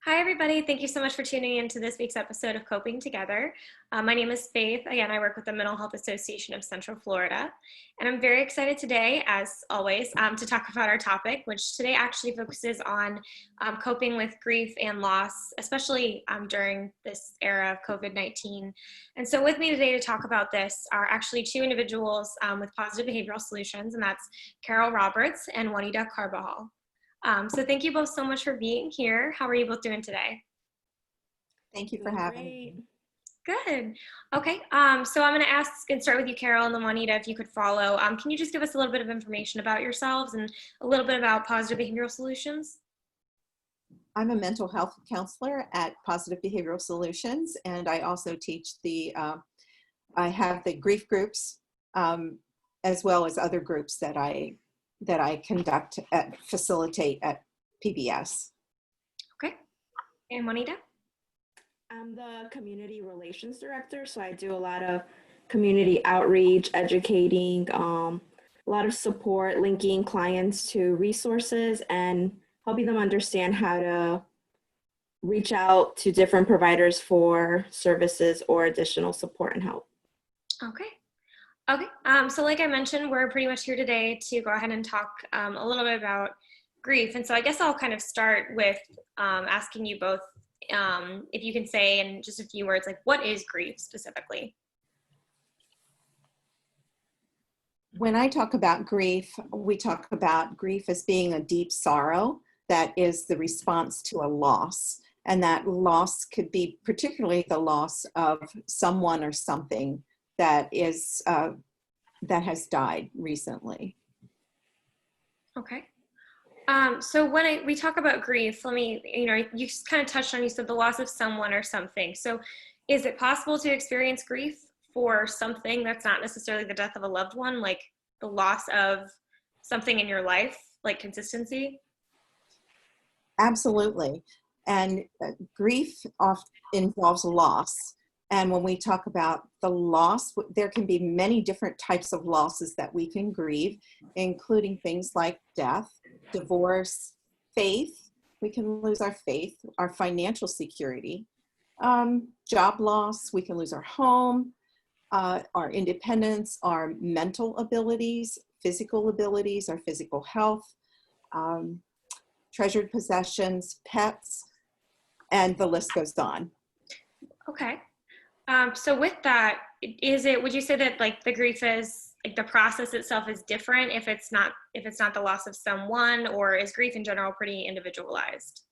Hi, everybody. Thank you so much for tuning in to this week's episode of Coping Together. My name is Faith. Again, I work with the Mental Health Association of Central Florida. And I'm very excited today, as always, to talk about our topic, which today actually focuses on coping with grief and loss, especially during this era of COVID-19. And so with me today to talk about this are actually two individuals with positive behavioral solutions, and that's Carol Roberts and Juanita Carbajal. So thank you both so much for being here. How are you both doing today? Thank you for having me. Good. Okay. So I'm going to ask and start with you, Carol, and then Juanita, if you could follow. Can you just give us a little bit of information about yourselves and a little bit about positive behavioral solutions? I'm a mental health counselor at Positive Behavioral Solutions, and I also teach I have the grief groups, as well as other groups that I facilitate at PBS. Okay. And Juanita? I'm the community relations director, so I do a lot of community outreach, educating, a lot of support, linking clients to resources and helping them understand how to reach out to different providers for services or additional support and help. Okay. Okay. So like I mentioned, we're pretty much here today to go ahead and talk a little bit about grief. And so I guess I'll kind of start with asking you both if you can say in just a few words, like, what is grief specifically? When I talk about grief, we talk about grief as being a deep sorrow that is the response to a loss. And that loss could be particularly the loss of someone or something that is that has died recently. Okay. So when we talk about grief, you just kind of touched on, you said the loss of someone or something. So is it possible to experience grief for something that's not necessarily the death of a loved one, like the loss of something in your life, like consistency? Absolutely. And grief often involves loss. And when we talk about the loss, there can be many different types of losses that we can grieve, including things like death, divorce, faith. We can lose our faith, our financial security, job loss. We can lose our home, our independence, our mental abilities, our physical health, treasured possessions, pets, and the list goes on. Okay. So with that, would you say that like the grief is like the process itself is different if it's not the loss of someone, or is grief in general pretty individualized?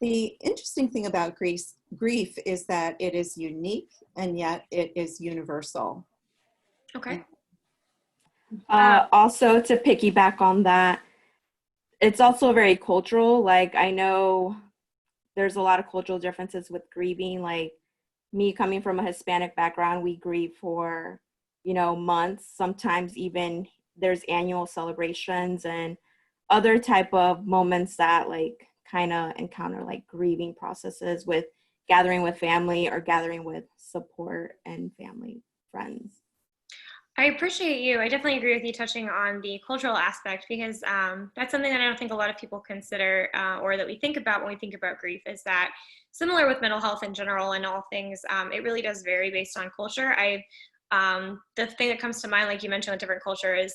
The interesting thing about grief is that it is unique and yet it is universal. Okay. Also, to piggyback on that, it's also very cultural. Like, I know there's a lot of cultural differences with grieving. Like, me coming from a Hispanic background, we grieve for, months. Sometimes even there's annual celebrations and other type of moments that like kind of encounter like grieving processes with gathering with family or gathering with support and family, friends. I appreciate you. I definitely agree with you touching on the cultural aspect, because that's something that I don't think a lot of people consider or that we think about when we think about grief, is that similar with mental health in general and all things, it really does vary based on culture. The thing that comes to mind, like you mentioned with different culture, is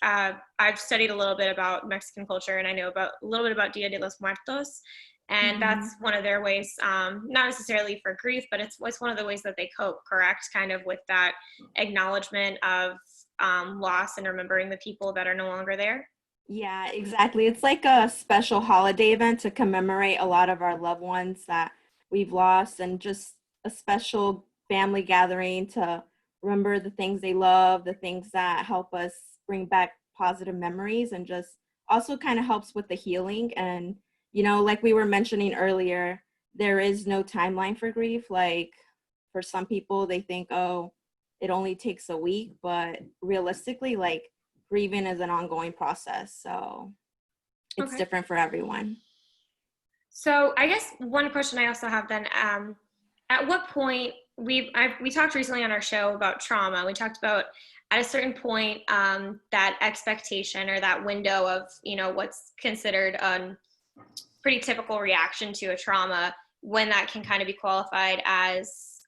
I've studied a little bit about Mexican culture, and I know a little bit about Dia de los Muertos. And that's one of their ways, not necessarily for grief, but it's one of the ways that they cope, correct? Kind of with that acknowledgement of loss and remembering the people that are no longer there. Yeah, exactly. It's like a special holiday event to commemorate a lot of our loved ones that we've lost, and just a special family gathering to remember the things they love, the things that help us bring back positive memories, and just also kind of helps with the healing. And like we were mentioning earlier, there is no timeline for grief. Like, for some people, they think, oh, it only takes a week, but realistically, like, grieving is an ongoing process. So it's different for everyone. So I guess one question I also have then, at what point, we talked recently on our show about trauma. We talked about at a certain point, that expectation or that window of, what's considered pretty typical reaction to a trauma, when that can kind of be qualified as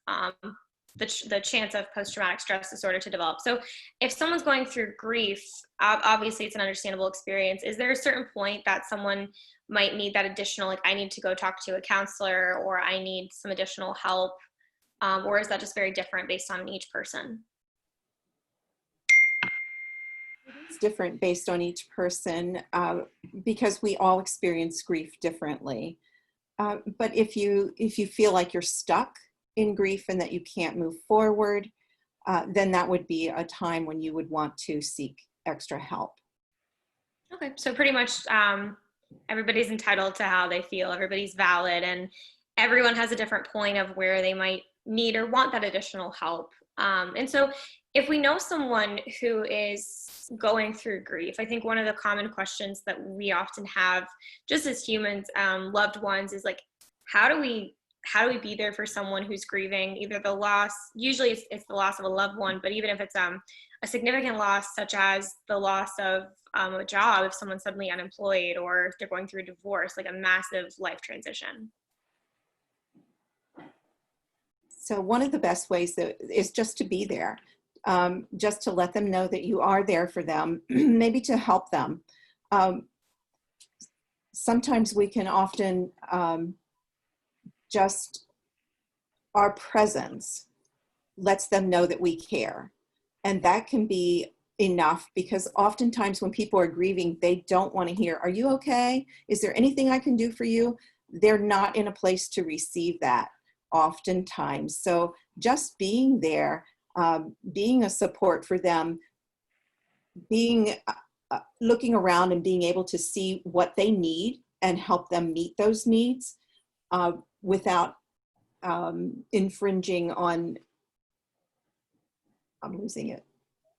the chance of post-traumatic stress disorder to develop. So if someone's going through grief, obviously it's an understandable experience. Is there a certain point that someone might need that additional, like, I need to go talk to a counselor, or I need some additional help? Or is that just very different based on each person? It's different based on each person because we all experience grief differently. But if you feel like you're stuck in grief and that you can't move forward, then that would be a time when you would want to seek extra help. Okay, so pretty much everybody's entitled to how they feel. Everybody's valid, and everyone has a different point of where they might need or want that additional help. And so if we know someone who is going through grief, I think one of the common questions that we often have just as humans, loved ones, is like, how do we be there for someone who's grieving either the loss, usually it's the loss of a loved one, but even if it's a significant loss, such as the loss of a job, if someone's suddenly unemployed, or they're going through a divorce, like a massive life transition. So one of the best ways is just to be there, just to let them know that you are there for them, maybe to help them. Sometimes we can often just our presence lets them know that we care. And that can be enough, because oftentimes when people are grieving, they don't want to hear, "Are you okay? Is there anything I can do for you?" They're not in a place to receive that oftentimes. So just being there, being a support for them, being looking around and being able to see what they need and help them meet those needs without infringing on, I'm losing it.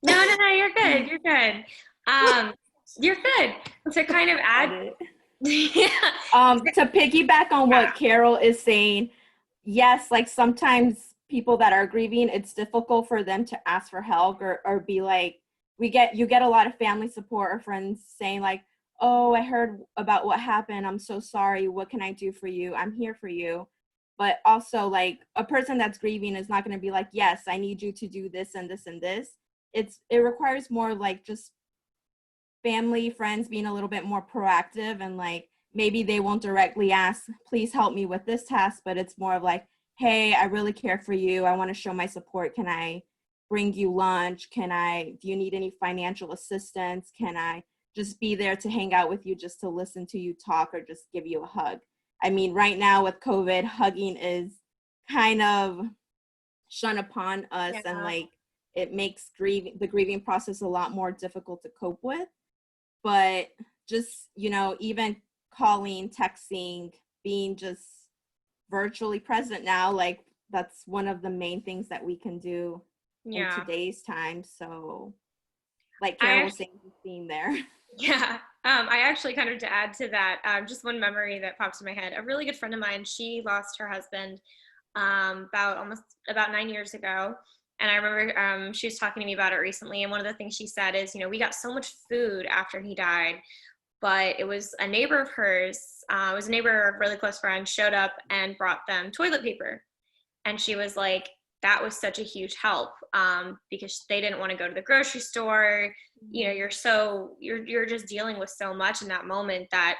No, you're good. You're good. You're good. To kind of add, yeah. To piggyback on what Carol is saying, yes, like sometimes people that are grieving, it's difficult for them to ask for help or be like, you get a lot of family support or friends saying like, "Oh, I heard about what happened. I'm so sorry. What can I do for you? I'm here for you." But also, like, a person that's grieving is not going to be like, "Yes, I need you to do this and this and this." It requires more like just family, friends being a little bit more proactive, and like maybe they won't directly ask, "Please help me with this task," but it's more of like, "Hey, I really care for you. I want to show my support. Can I bring you lunch? Do you need any financial assistance? Can I just be there to hang out with you, just to listen to you talk, or just give you a hug?" I mean, right now with COVID, hugging is kind of shunned upon us, and like it makes the grieving process a lot more difficult to cope with. But just, even calling, texting, being just virtually present now, like that's one of the main things that we can do in today's time. So like Carol was saying, being there. Yeah. I actually, kind of to add to that, just one memory that pops in my head. A really good friend of mine, she lost her husband about 9 years ago. And I remember she was talking to me about it recently. And one of the things she said is, we got so much food after he died, but it was a neighbor of hers, it was a neighbor of a really close friend, showed up and brought them toilet paper. And she was like, that was such a huge help, because they didn't want to go to the grocery store. You're just dealing with so much in that moment that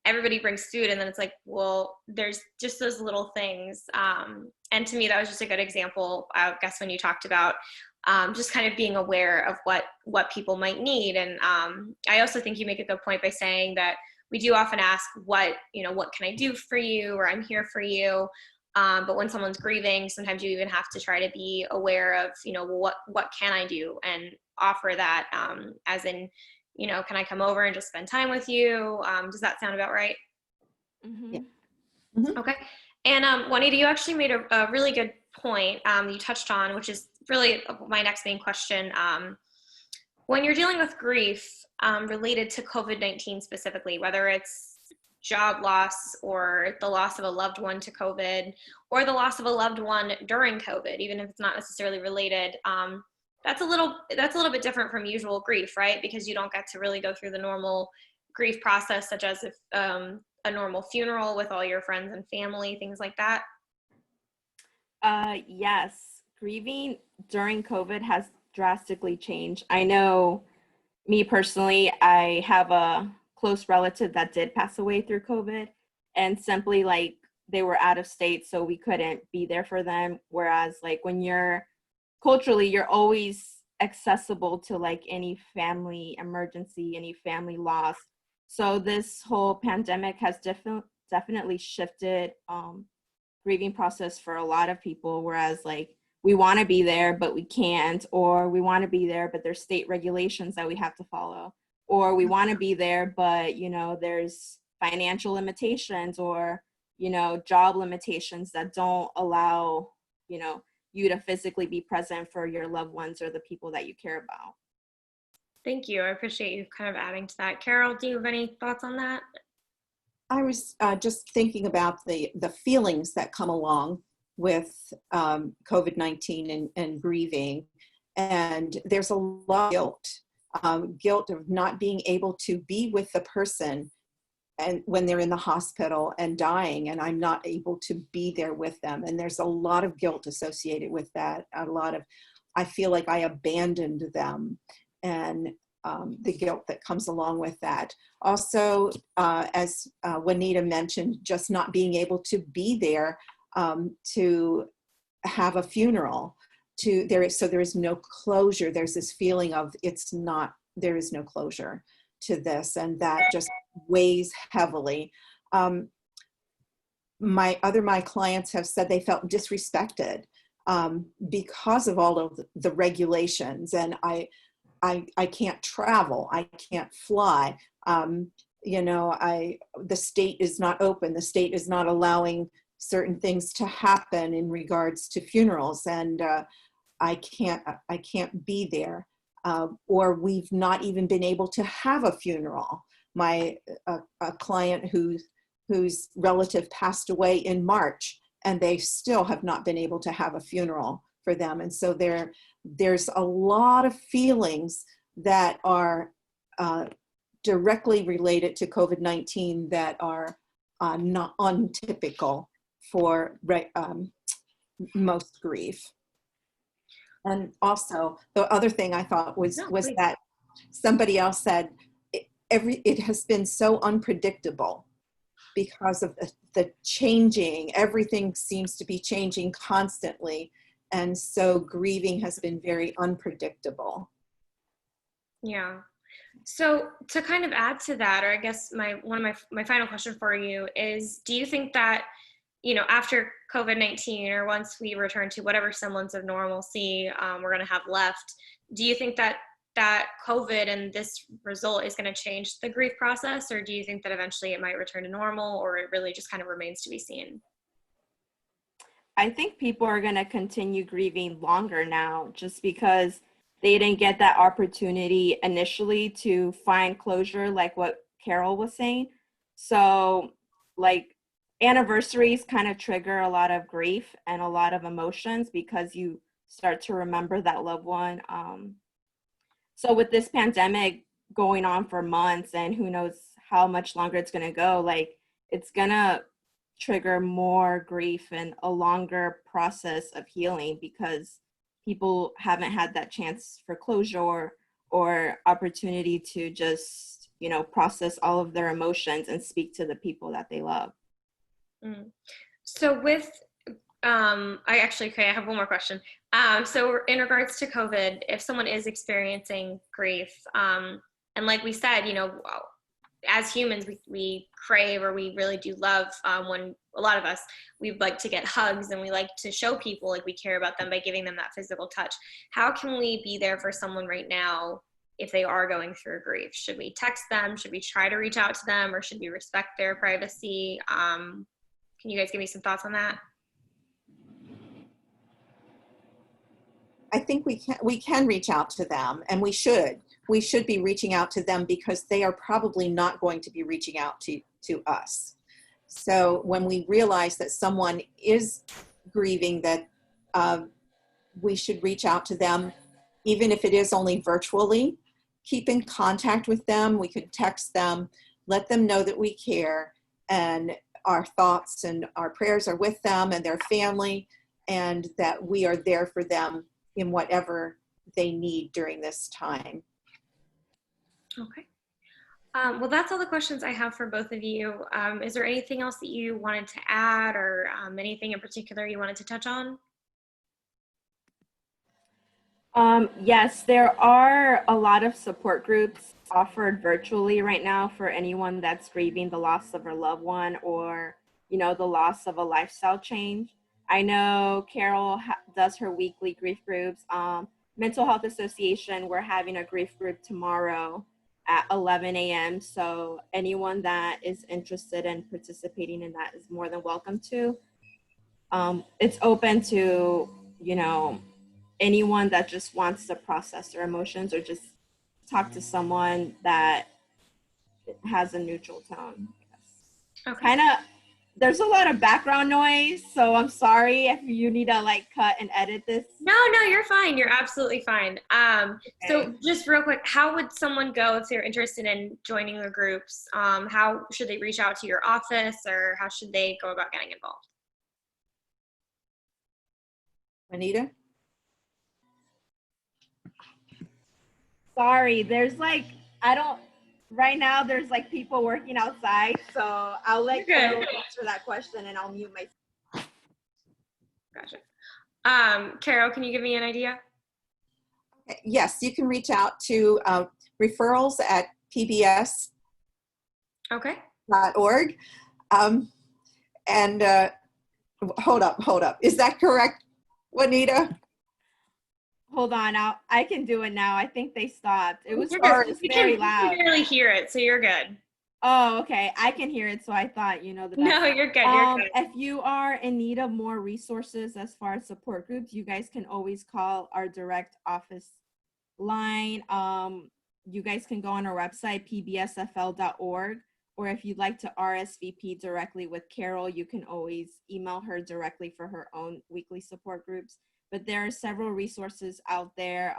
everybody brings food, and then it's like, well, there's just those little things. And to me, that was just a good example, I guess, when you talked about just kind of being aware of what people might need. And I also think you make a good point by saying that we do often ask, what can I do for you, or I'm here for you. But when someone's grieving, sometimes you even have to try to be aware of, what can I do, and offer that, as in, can I come over and just spend time with you? Does that sound about right? Mm-hmm. Yeah. Mm-hmm. Okay. And Juanita, you actually made a really good point you touched on, which is really my next main question. When you're dealing with grief related to COVID-19 specifically, whether it's job loss, or the loss of a loved one to COVID, or the loss of a loved one during COVID, even if it's not necessarily related, that's a little bit different from usual grief, right? Because you don't get to really go through the normal grief process, such as if a normal funeral with all your friends and family, things like that? Yes, grieving during COVID has drastically changed. I know me personally, I have a close relative that did pass away through COVID, and simply like they were out of state, so we couldn't be there for them. Whereas, like, when you're culturally, you're always accessible to like any family emergency, any family loss. So this whole pandemic has definitely shifted grieving process for a lot of people, whereas like we want to be there but we can't, or we want to be there but there's state regulations that we have to follow, or we want to be there but there's financial limitations, or job limitations that don't allow you to physically be present for your loved ones or the people that you care about. Thank you. I appreciate you kind of adding to that. Carol, do you have any thoughts on that? I was just thinking about the feelings that come along with COVID-19 and grieving. And there's a lot of guilt of not being able to be with the person and when they're in the hospital and dying, and I'm not able to be there with them. And there's a lot of guilt associated with that. I feel like I abandoned them, and the guilt that comes along with that. Also, as Juanita mentioned, just not being able to be there to have a funeral. There is no closure. There's this feeling of there is no closure to this, and that just weighs heavily. My clients have said they felt disrespected because of all of the regulations, and I can't travel, I can't fly. The state is not open. The state is not allowing certain things to happen in regards to funerals, and I can't be there. Or we've not even been able to have a funeral. A client whose relative passed away in March, and they still have not been able to have a funeral for them. And so there's a lot of feelings that are directly related to COVID-19 that are not untypical for most grief. And also, the other thing I thought was that somebody else said it has been so unpredictable because of the changing. Everything seems to be changing constantly. And so grieving has been very unpredictable. Yeah. So to kind of add to that, or I guess one of my final question for you is, do you think that, after COVID-19, or once we return to whatever semblance of normalcy we're going to have left, do you think that COVID and this result is going to change the grief process, or do you think that eventually it might return to normal, or it really just kind of remains to be seen? I think people are going to continue grieving longer now, just because they didn't get that opportunity initially to find closure, like what Carol was saying. So, like, anniversaries kind of trigger a lot of grief and a lot of emotions because you start to remember that loved one. So with this pandemic going on for months, and who knows how much longer it's going to go, like, it's going to trigger more grief and a longer process of healing because people haven't had that chance for closure or opportunity to just, process all of their emotions and speak to the people that they love. So with, I have one more question. So in regards to COVID, if someone is experiencing grief, and like we said, as humans, we crave, or we really do love, when a lot of us, we like to get hugs, and we like to show people like we care about them by giving them that physical touch. How can we be there for someone right now if they are going through grief? Should we text them? Should we try to reach out to them, or should we respect their privacy? Can you guys give me some thoughts on that? I think we can reach out to them, and we should be reaching out to them because they are probably not going to be reaching out to us. So when we realize that someone is grieving, that we should reach out to them, even if it is only virtually. Keep in contact with them. We could text them, let them know that we care, and our thoughts and our prayers are with them and their family, and that we are there for them in whatever they need during this time. Okay. Well, that's all the questions I have for both of you. Is there anything else that you wanted to add, or anything in particular you wanted to touch on? Yes, there are a lot of support groups offered virtually right now for anyone that's grieving the loss of a loved one, or, the loss of a lifestyle change. I know Carol does her weekly grief groups. Mental Health Association, we're having a grief group tomorrow at 11 a.m. So anyone that is interested in participating in that is more than welcome to. It's open to, anyone that just wants to process their emotions or just talk to someone that has a neutral tone. Okay. Kind of, there's a lot of background noise, so I'm sorry if you need to cut and edit this. No, you're fine. You're absolutely fine. So just real quick, how would someone go if they're interested in joining the groups? How should they reach out to your office, or how should they go about getting involved? Juanita? Sorry, there's right now there's people working outside, so I'll let Carol answer that question and I'll mute myself. Gotcha. Carol, can you give me an idea? Yes, you can reach out to referrals at pbs.org. And hold up. Is that correct, Juanita? Hold on, I can do it now. I think they stopped. It was very loud. You can barely hear it, so you're good. Oh, okay. I can hear it, so I thought, No, you're good. You're good. If you are in need of more resources as far as support groups, you guys can always call our direct office line. You guys can go on our website, pbsfl.org, or if you'd like to RSVP directly with Carol, you can always email her directly for her own weekly support groups. But there are several resources out there.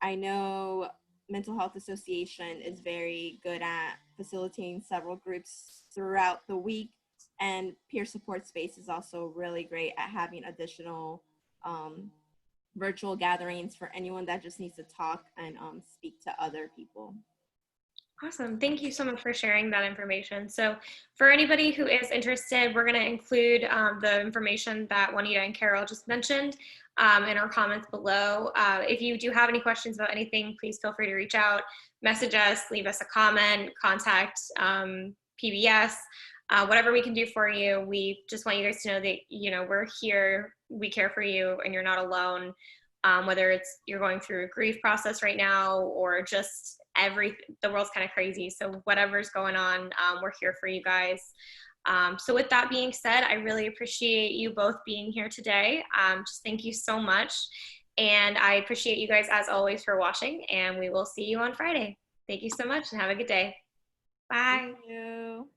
I know Mental Health Association is very good at facilitating several groups throughout the week, and Peer Support Space is also really great at having additional virtual gatherings for anyone that just needs to talk and speak to other people. Awesome. Thank you so much for sharing that information. So for anybody who is interested, we're going to include the information that Juanita and Carol just mentioned in our comments below. If you do have any questions about anything, please feel free to reach out, message us, leave us a comment, contact PBS, whatever we can do for you. We just want you guys to know that, we're here, we care for you, and you're not alone. Whether it's you're going through a grief process right now, or just the world's kind of crazy. So whatever's going on, we're here for you guys. So with that being said, I really appreciate you both being here today. Just thank you so much. And I appreciate you guys as always for watching, and we will see you on Friday. Thank you so much and have a good day. Bye. Thank you.